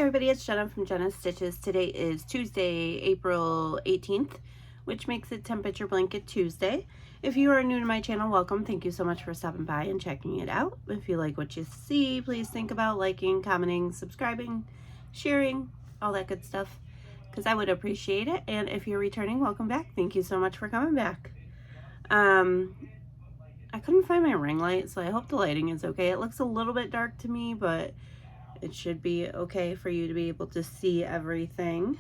Hi everybody, it's Jenna from Jenna's Stitches. Today is Tuesday, April 18th, which makes it Temperature Blanket Tuesday. If you are new to my channel, welcome. Thank you so much for stopping by and checking it out. If you like what you see, please think about liking, commenting, subscribing, sharing, all that good stuff, because I would appreciate it. And if you're returning, welcome back. Thank you so much for coming back. I couldn't find my ring light, so I hope the lighting is okay. It looks a little bit dark to me, but it should be okay for you to be able to see everything.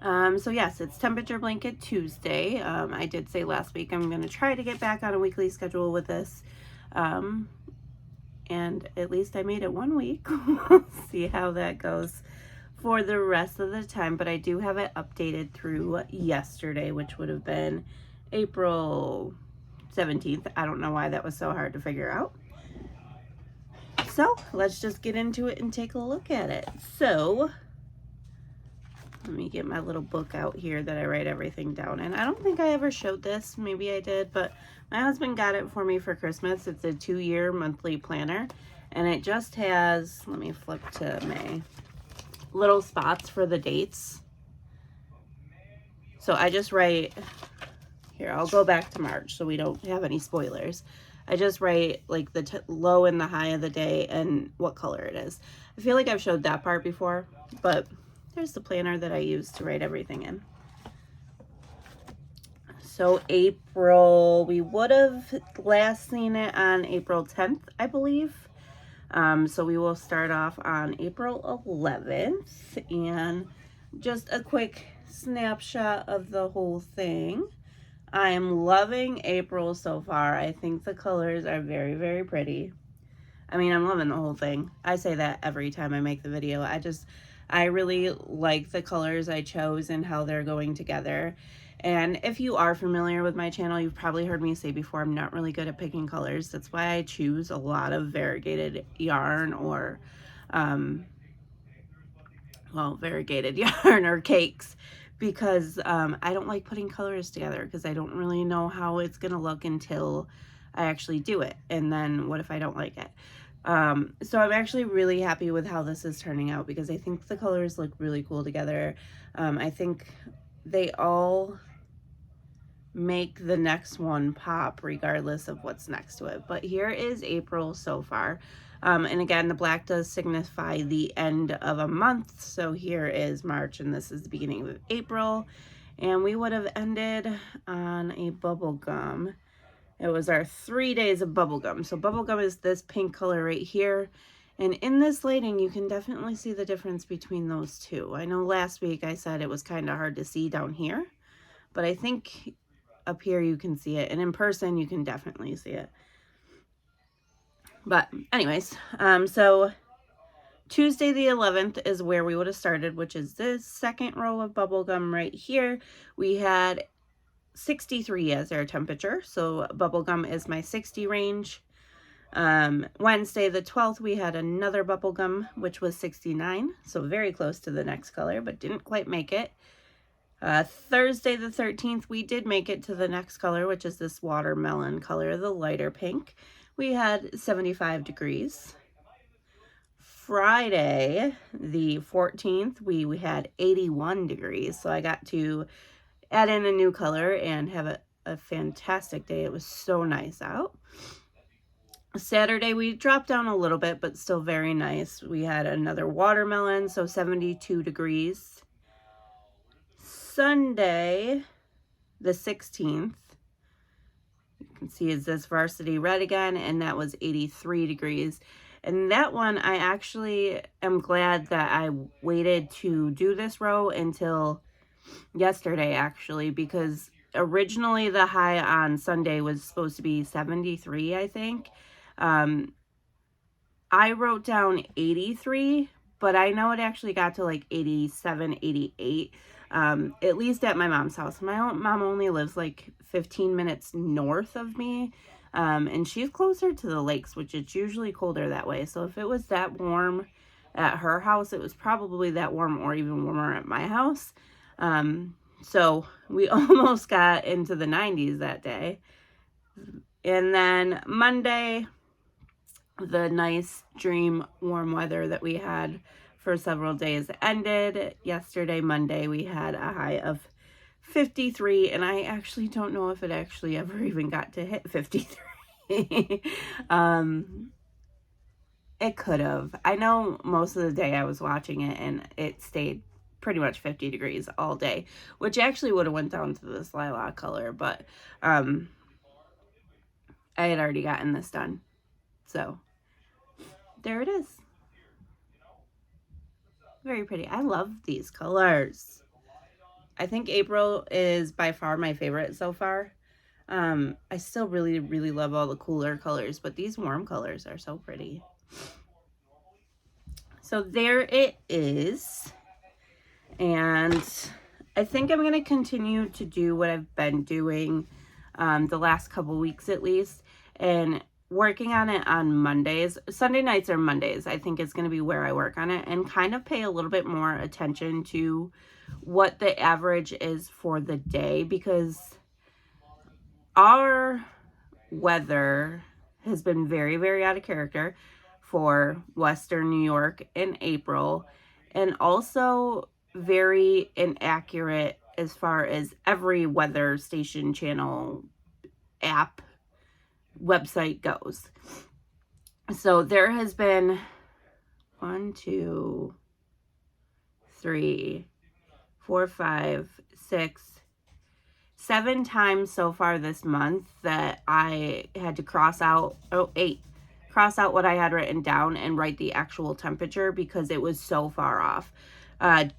So yes, it's Temperature Blanket Tuesday. I did say last week I'm going to try to get back on a weekly schedule with this. And at least I made it 1 week. We'll see how that goes for the rest of the time. But I do have it updated through yesterday, which would have been April 17th. I don't know why that was so hard to figure out. So let's just get into it and take a look at it. So let me get my little book out here that I write everything down in. I don't think I ever showed this. Maybe I did, but my husband got it for me for Christmas. It's a 2-year monthly planner, and it just has, let me flip to May, little spots for the dates. So I just write, here, I'll go back to March so we don't have any spoilers. I just write like the low and the high of the day and what color it is. I feel like I've showed that part before, but there's the planner that I use to write everything in. So April, we would have last seen it on April 10th, I believe. So we will start off on April 11th, and just a quick snapshot of the whole thing. I am loving April so far. I think the colors are very, very pretty. I mean, I'm loving the whole thing. I say that every time I make the video. I really like the colors I chose and how they're going together. And if you are familiar with my channel, you've probably heard me say before, I'm not really good at picking colors. That's why I choose a lot of variegated yarn or, variegated yarn or cakes. Because I don't like putting colors together because I don't really know how it's going to look until I actually do it. And then what if I don't like it? So I'm actually really happy with how this is turning out because I think the colors look really cool together. I think they all make the next one pop regardless of what's next to it. But here is April so far. And again, the black does signify the end of a month. So here is March, and this is the beginning of April. And we would have ended on a bubble gum. It was our 3 days of bubble gum. So bubble gum is this pink color right here. And in this lighting, you can definitely see the difference between those two. I know last week I said it was kind of hard to see down here, but I think up here you can see it. And in person, you can definitely see it. But anyways, so Tuesday the 11th is where we would have started, which is this second row of bubble gum right here. We had 63 as our temperature, so bubble gum is my 60 range. Wednesday the 12th, we had another bubble gum, which was 69, so very close to the next color, but didn't quite make it. Thursday the 13th, we did make it to the next color, which is this watermelon color, the lighter pink. We had 75 degrees. Friday, the 14th, we had 81 degrees. So I got to add in a new color and have a fantastic day. It was so nice out. Saturday, we dropped down a little bit, but still very nice. We had another watermelon, so 72 degrees. Sunday, the 16th, you can see is this varsity red again, and that was 83 degrees. And that one, I actually am glad that I waited to do this row until yesterday, actually, because originally the high on Sunday was supposed to be 73, I think. I wrote down 83, but I know it actually got to like 87, 88, at least at my mom's house. My mom only lives like 15 minutes north of me. And she's closer to the lakes, which is usually colder that way. So if it was that warm at her house, it was probably that warm or even warmer at my house. So we almost got into the 90s that day. And then Monday, the nice dream warm weather that we had for several days. It ended yesterday, Monday. We had a high of 53, and I actually don't know if it actually ever even got to hit 53. It could have. I know most of the day I was watching it and it stayed pretty much 50 degrees all day, which actually would have went down to this lilac color, but I had already gotten this done. So there it is. Very pretty. I love these colors. I think April is by far my favorite so far. I still really, really love all the cooler colors, but these warm colors are so pretty. So there it is. And I think I'm going to continue to do what I've been doing the last couple weeks at least, and working on it on Mondays. Sunday nights or Mondays, I think is going to be where I work on it, and kind of pay a little bit more attention to what the average is for the day, because our weather has been very, very out of character for Western New York in April, and also very inaccurate as far as every weather station, channel, app, website goes. So there has been 1, 2, 3, 4, 5, 6, 7 times so far this month that I had to cross out, 8, cross out what I had written down and write the actual temperature because it was so far off.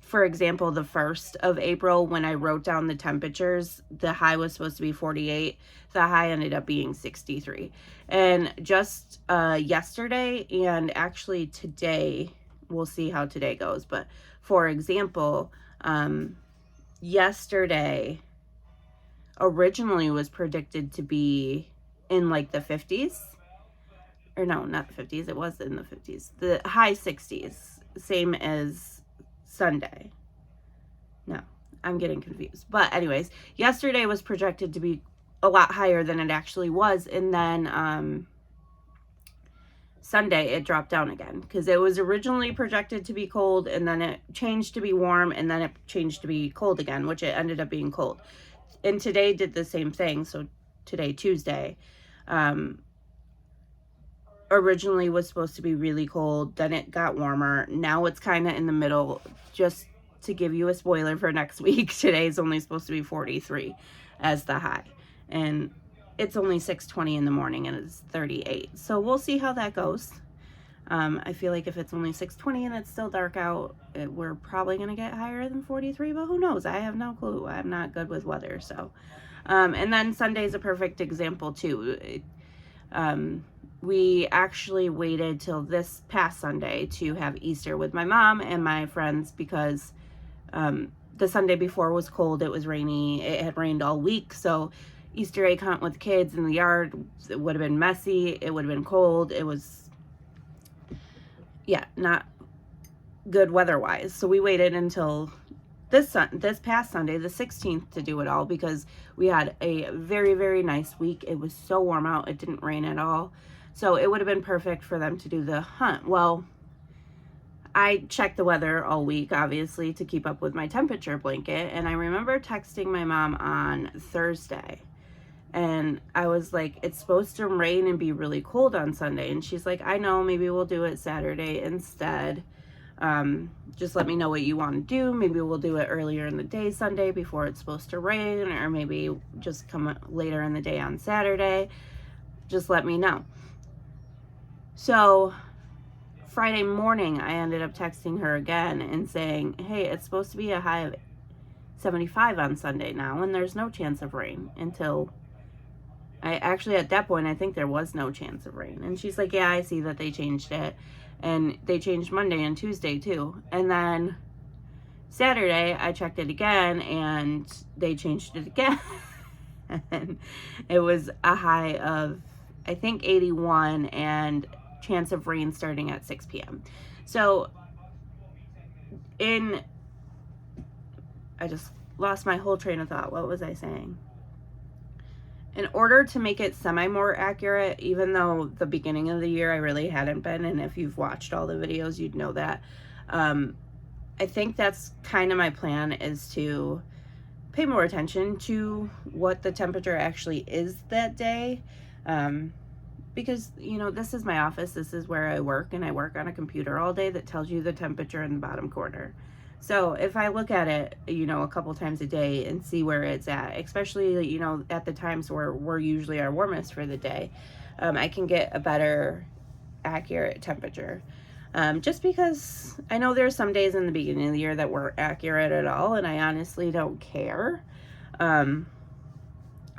For example, the 1st of April, when I wrote down the temperatures, the high was supposed to be 48. The high ended up being 63. And just yesterday and actually today, we'll see how today goes. But for example, yesterday originally was predicted to be in like the 50s. Or no, not the 50s. It was in the 50s. The high 60s. Same as Sunday. No, I'm getting confused. But anyways, yesterday was projected to be a lot higher than it actually was. And then Sunday it dropped down again because it was originally projected to be cold, and then it changed to be warm, and then it changed to be cold again, which it ended up being cold. And today did the same thing. So today, Tuesday, originally was supposed to be really cold, then it got warmer. Now it's kind of in the middle. Just to give you a spoiler for next week, today's only supposed to be 43 as the high, and it's only 6:20 in the morning and it's 38. So we'll see how that goes. I feel like if it's only 6:20 and it's still dark out, we're probably gonna get higher than 43, but who knows? I have no clue. I'm not good with weather. So and then Sunday's a perfect example too. We actually waited till this past Sunday to have Easter with my mom and my friends because the Sunday before was cold. It was rainy. It had rained all week. So Easter egg hunt with kids in the yard, it would have been messy. It would have been cold. It was, yeah, not good weather-wise. So we waited until this past Sunday, the 16th, to do it all because we had a very, very nice week. It was so warm out. It didn't rain at all. So it would have been perfect for them to do the hunt. Well, I checked the weather all week, obviously, to keep up with my temperature blanket. And I remember texting my mom on Thursday. And I was like, it's supposed to rain and be really cold on Sunday. And she's like, I know, maybe we'll do it Saturday instead. Just let me know what you want to do. Maybe we'll do it earlier in the day Sunday before it's supposed to rain, or maybe just come later in the day on Saturday. Just let me know. So Friday morning, I ended up texting her again and saying, hey, it's supposed to be a high of 75 on Sunday now, and there's no chance of rain until at that point, I think there was no chance of rain. And she's like, yeah, I see that they changed it. And they changed Monday and Tuesday too. And then Saturday, I checked it again and they changed it again. And it was a high of, I think, 81 and chance of rain starting at 6 p.m. So I just lost my whole train of thought. What was I saying? In order to make it more accurate, even though the beginning of the year I really hadn't been, and if you've watched all the videos, you'd know that, I think that's kind of my plan, is to pay more attention to what the temperature actually is that day. Because, you know, this is my office, this is where I work, and I work on a computer all day that tells you the temperature in the bottom corner. So if I look at it, you know, a couple times a day and see where it's at, especially, you know, at the times where we're usually our warmest for the day, I can get a better accurate temperature. Just because I know there's some days in the beginning of the year that weren't accurate at all, and I honestly don't care.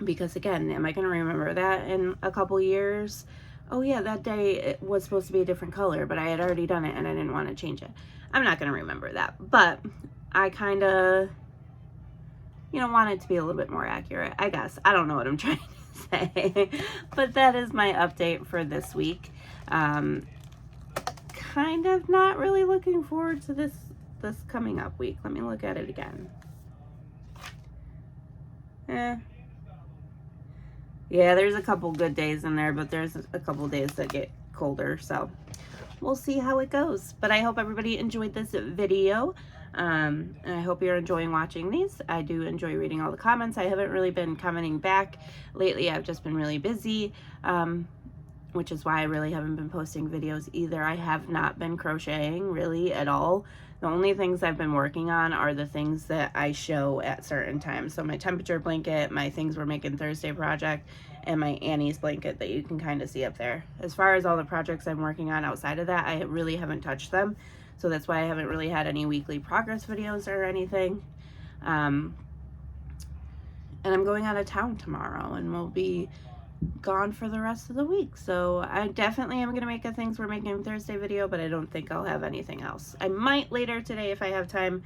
Because again, am I going to remember that in a couple years? Oh yeah, that day it was supposed to be a different color, but I had already done it and I didn't want to change it. I'm not going to remember that, but I kind of, you know, want it to be a little bit more accurate, I guess. I don't know what I'm trying to say, but that is my update for this week. Kind of not really looking forward to this coming up week. Let me look at it again. Yeah, there's a couple good days in there, but there's a couple days that get colder, so we'll see how it goes. But I hope everybody enjoyed this video, and I hope you're enjoying watching these. I do enjoy reading all the comments. I haven't really been commenting back lately. I've just been really busy, which is why I really haven't been posting videos either. I have not been crocheting really at all. The only things I've been working on are the things that I show at certain times. So my temperature blanket, my things we're making Thursday project, and my Annie's blanket that you can kind of see up there. As far as all the projects I'm working on outside of that, I really haven't touched them. So that's why I haven't really had any weekly progress videos or anything. And I'm going out of town tomorrow, and we'll be gone for the rest of the week. So I definitely am going to make a things we're making Thursday video, but I don't think I'll have anything else. I might later today, if I have time,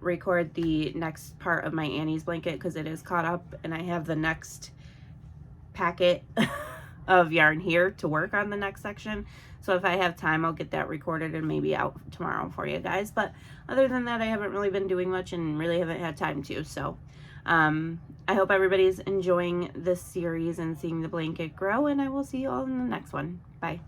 record the next part of my Annie's blanket, because it is caught up and I have the next packet of yarn here to work on the next section. So if I have time, I'll get that recorded and maybe out tomorrow for you guys. But other than that, I haven't really been doing much and really haven't had time to. So I hope everybody's enjoying this series and seeing the blanket grow, and I will see you all in the next one. Bye.